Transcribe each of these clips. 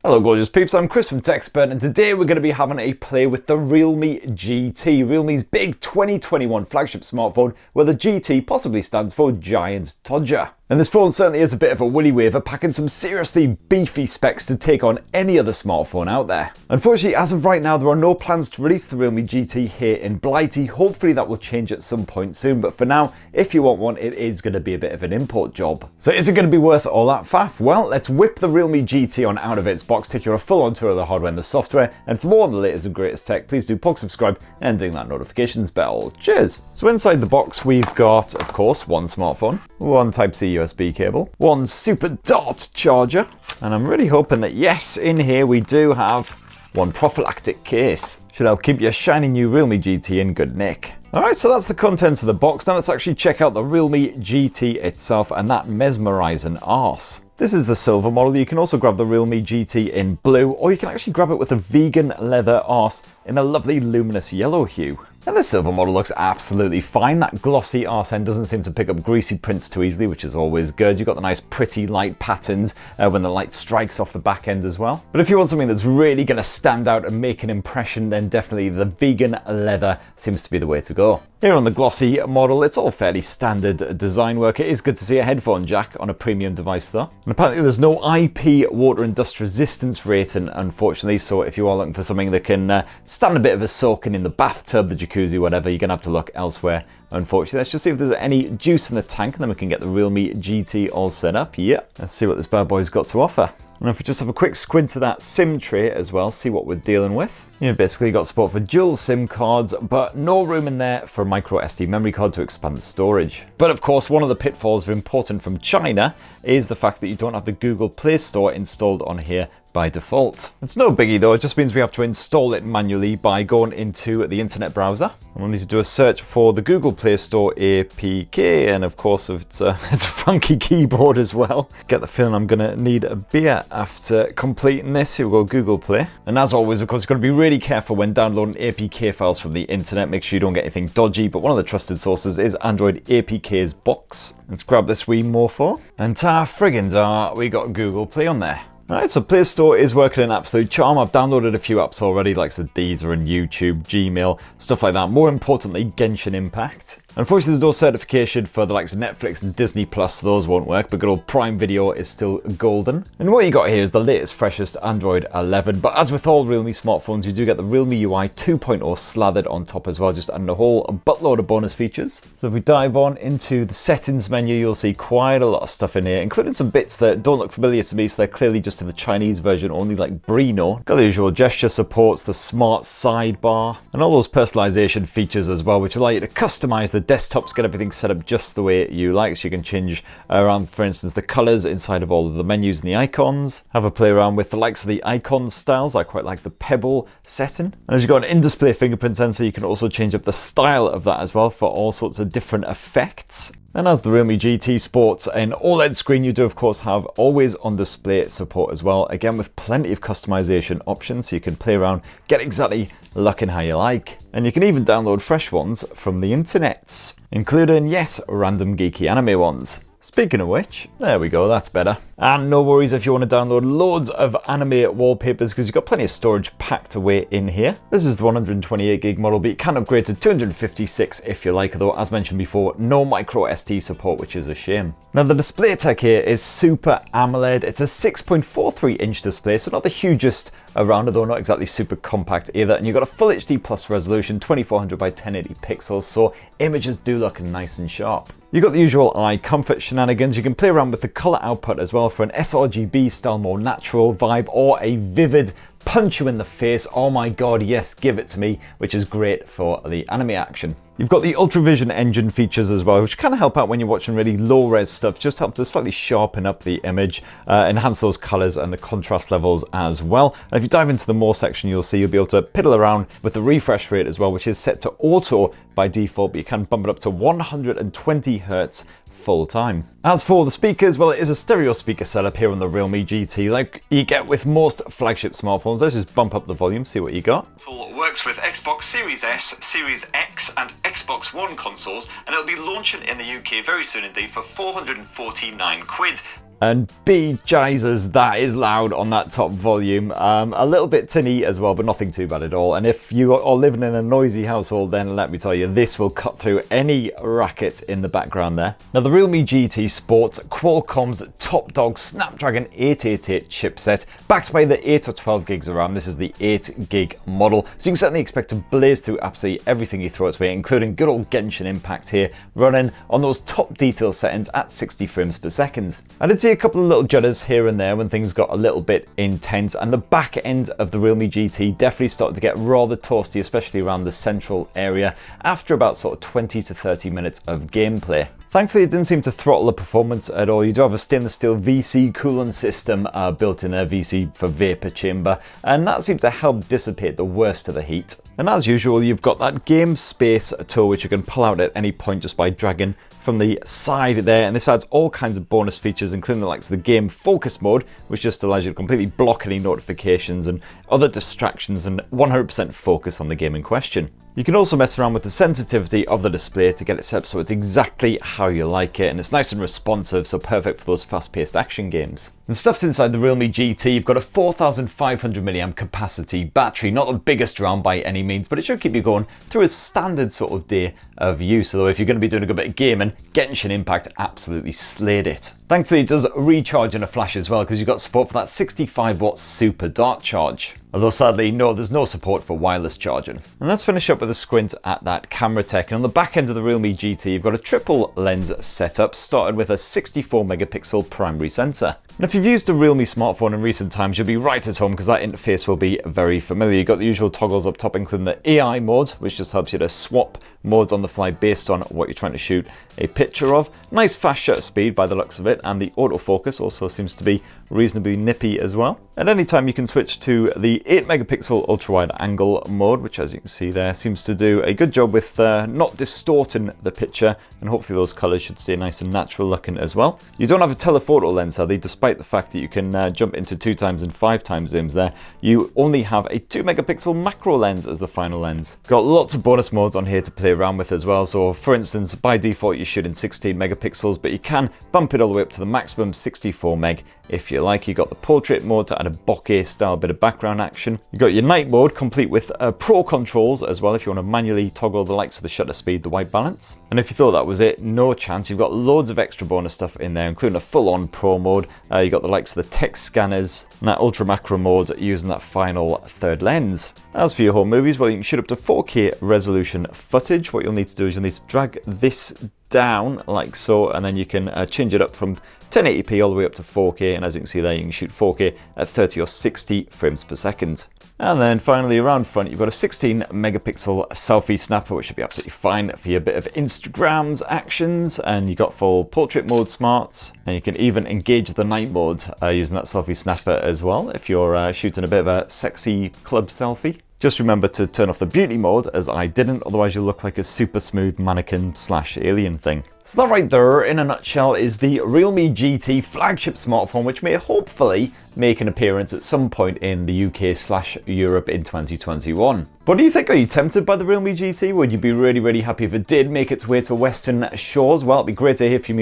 Hello gorgeous peeps, I'm Chris from TechSpert, and today we're going to be having a play with the Realme GT, Realme's big 2021 flagship smartphone, where the GT possibly stands for Giant Todger. And this phone certainly is a bit of a willy waver, packing some seriously beefy specs to take on any other smartphone out there. Unfortunately, as of right now, there are no plans to release the Realme GT here in Blighty. Hopefully that will change at some point soon, but for now, if you want one, it is going to be a bit of an import job. So is it going to be worth all that faff? Well, let's whip the Realme GT on out of its box, take you a full-on tour of the hardware and the software, and for more on the latest and greatest tech, please do subscribe and ding that notifications bell. Cheers! So inside the box, we've got, of course, one smartphone, one Type-C USB cable, one super dart charger, and I'm really hoping that, yes, in here we do have one prophylactic case. Should help keep your shiny new Realme GT in good nick. Alright, so that's the contents of the box. Now let's actually check out the Realme GT itself and that mesmerizing arse. This is the silver model. You can also grab the Realme GT in blue, or you can actually grab it with a vegan leather arse in a lovely luminous yellow hue. And the silver model looks absolutely fine. That glossy arse end doesn't seem to pick up greasy prints too easily, which is always good. You've got the nice pretty light patterns when the light strikes off the back end as well. But if you want something that's really going to stand out and make an impression, then definitely the vegan leather seems to be the way to go. Here on the glossy model, it's all fairly standard design work. It is good to see a headphone jack on a premium device though. And apparently there's no IP water and dust resistance rating, unfortunately, so if you are looking for something that can stand a bit of a soaking in the bathtub, the jacuzzi, whatever, you're going to have to look elsewhere, unfortunately. Let's just see if there's any juice in the tank, and then we can get the Realme GT all set up. Yeah, let's see what this bad boy's got to offer. And if we just have a quick squint at that SIM tray as well, see what we're dealing with. You've basically got support for dual SIM cards, but no room in there for a micro SD memory card to expand the storage. But of course, one of the pitfalls of importing from China is the fact that you don't have the Google Play Store installed on here by default. It's no biggie though, it just means we have to install it manually by going into the internet browser. And we'll need to do a search for the Google Play Store APK, and of course it's a funky keyboard as well. Get the feeling I'm gonna need a beer after completing this. Here we go, Google Play. And as always, of course, you've got to be really careful when downloading APK files from the internet. Make sure you don't get anything dodgy, but one of the trusted sources is Android APK's box. Let's grab this wee morpho. And ta friggin' da, we got Google Play on there. Alright, so Play Store is working an absolute charm. I've downloaded a few apps already, like Deezer and YouTube, Gmail, stuff like that. More importantly, Genshin Impact. Unfortunately, there's no certification for the likes of Netflix and Disney Plus, so those won't work, but good old Prime Video is still golden. And what you got here is the latest, freshest Android 11, but as with all Realme smartphones, you do get the Realme UI 2.0 slathered on top as well, just adding a whole buttload of bonus features. So if we dive on into the settings menu, you'll see quite a lot of stuff in here, including some bits that don't look familiar to me, so they're clearly just in the Chinese version only, like Brino. Got the usual gesture supports, the smart sidebar, and all those personalization features as well, which allow you to customize the desktops, get everything set up just the way you like, so you can change around, for instance, the colors inside of all of the menus and the icons. Have a play around with the likes of the icon styles. I quite like the pebble setting. And as you've got an in-display fingerprint sensor, you can also change up the style of that as well for all sorts of different effects. And as the Realme GT sports an OLED screen, you do of course have always on display support as well, again with plenty of customization options, so you can play around, get exactly looking how you like. And you can even download fresh ones from the internets, including, yes, random geeky anime ones. Speaking of which, there we go, that's better. And no worries if you want to download loads of anime wallpapers, because you've got plenty of storage packed away in here. This is the 128GB model, but you can upgrade to 256 if you like, though as mentioned before, no micro SD support, which is a shame. Now the display tech here is Super AMOLED. It's a 6.43-inch display, so not the hugest around, although not exactly super compact either. And you've got a full HD plus resolution, 2400 by 1080 pixels, so images do look nice and sharp. You've got the usual eye comfort shenanigans. You can play around with the color output as well for an sRGB style, more natural vibe, or a vivid punch you in the face, oh my god, yes, give it to me, which is great for the anime action. You've got the Ultravision engine features as well, which kind of help out when you're watching really low-res stuff, just help to slightly sharpen up the image, enhance those colors and the contrast levels as well. And if you dive into the more section, you'll see you'll be able to piddle around with the refresh rate as well, which is set to auto by default, but you can bump it up to 120 Hz full time. As for the speakers, well, it is a stereo speaker setup here on the Realme GT, like you get with most flagship smartphones. Let's just bump up the volume, see what you got. It works with Xbox Series S, Series X and Xbox One consoles, and it'll be launching in the UK very soon indeed for 449 quid. And Jesus, that is loud on that top volume. A little bit tinny as well, but nothing too bad at all. And if you are living in a noisy household, then let me tell you, this will cut through any racket in the background there. Now, the Realme GT sports Qualcomm's top dog Snapdragon 888 chipset, backed by the 8 or 12 gigs of RAM. This is the 8 gig model, so you can certainly expect to blaze through absolutely everything you throw its way, including good old Genshin Impact here, running on those top detail settings at 60 frames per second. I did see a couple of little judders here and there when things got a little bit intense, and the back end of the Realme GT definitely started to get rather toasty, especially around the central area, after about sort of 20 to 30 minutes of gameplay. Thankfully, it didn't seem to throttle the performance at all. You do have a stainless steel VC coolant system built in there, VC for vapor chamber, and that seems to help dissipate the worst of the heat. And as usual, you've got that game space tool which you can pull out at any point just by dragging from the side there, and this adds all kinds of bonus features, including the likes of the game focus mode, which just allows you to completely block any notifications and other distractions and 100% focus on the game in question. You can also mess around with the sensitivity of the display to get it set up so it's exactly how you like it, and it's nice and responsive, so perfect for those fast-paced action games. And stuff's inside the Realme GT. You've got a 4,500 mAh capacity battery, not the biggest around by any means, but it should keep you going through a standard sort of day of use. Although if you're going to be doing a good bit of gaming, Genshin Impact absolutely slayed it. Thankfully, it does recharge in a flash as well, because you've got support for that 65-watt super dart charge. Although sadly, no, there's no support for wireless charging. And let's finish up with a squint at that camera tech. And on the back end of the Realme GT, you've got a triple lens setup, started with a 64 megapixel primary sensor. And if you've used a Realme smartphone in recent times, you'll be right at home, because that interface will be very familiar. You've got the usual toggles up top, including the AI mode, which just helps you to swap modes on the fly based on what you're trying to shoot a picture of. Nice fast shutter speed by the looks of it, and the autofocus also seems to be reasonably nippy as well. At any time you can switch to the 8 megapixel ultra wide angle mode, which as you can see there seems to do a good job with not distorting the picture, and hopefully those colors should stay nice and natural looking as well. You don't have a telephoto lens, sadly, despite the fact that you can jump into 2x and 5x zooms there. You only have a 2 megapixel macro lens as the final lens. Got lots of bonus modes on here to play around with as well. So for instance, by default you shoot in 16 megapixels, but you can bump it all the way up to the maximum 64 meg if you like. You got the portrait mode to add a bokeh style bit of background action. You got your night mode complete with pro controls as well, if you want to manually toggle the likes of the shutter speed, the white balance. And if you thought that was it, no chance. You've got loads of extra bonus stuff in there, including a full-on pro mode. You got the likes of the text scanners and that ultra macro mode using that final third lens. As for your home movies, well, you can shoot up to 4K resolution footage. What you'll need to do is you'll need to drag this down like so, and then you can change it up from 1080p all the way up to 4K, and as you can see there, you can shoot 4K at 30 or 60 frames per second. And then finally around front, you've got a 16 megapixel selfie snapper, which should be absolutely fine for your bit of Instagram's actions, and you got full portrait mode smarts, and you can even engage the night mode using that selfie snapper as well if you're shooting a bit of a sexy club selfie. Just remember to turn off the beauty mode, as I didn't, otherwise you'll look like a super smooth mannequin / alien thing. So that right there, in a nutshell, is the Realme GT flagship smartphone, which may hopefully make an appearance at some point in the UK / Europe in 2021. What do you think? Are you tempted by the Realme GT? Would you be really happy if it did make its way to Western shores? Well, it'd be great to hear from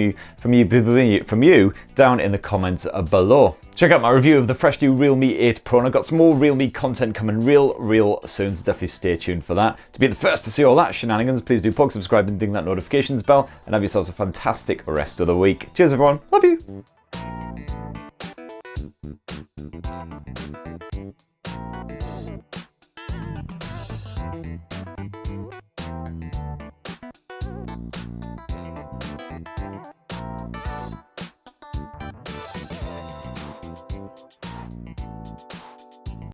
you down in the comments below. Check out my review of the fresh new Realme 8 Pro, and I've got some more Realme content coming real soon, so definitely stay tuned for that. To be the first to see all that shenanigans, please do poke, subscribe, and ding that notifications bell, and have yourselves a fantastic rest of the week. Cheers everyone, love you!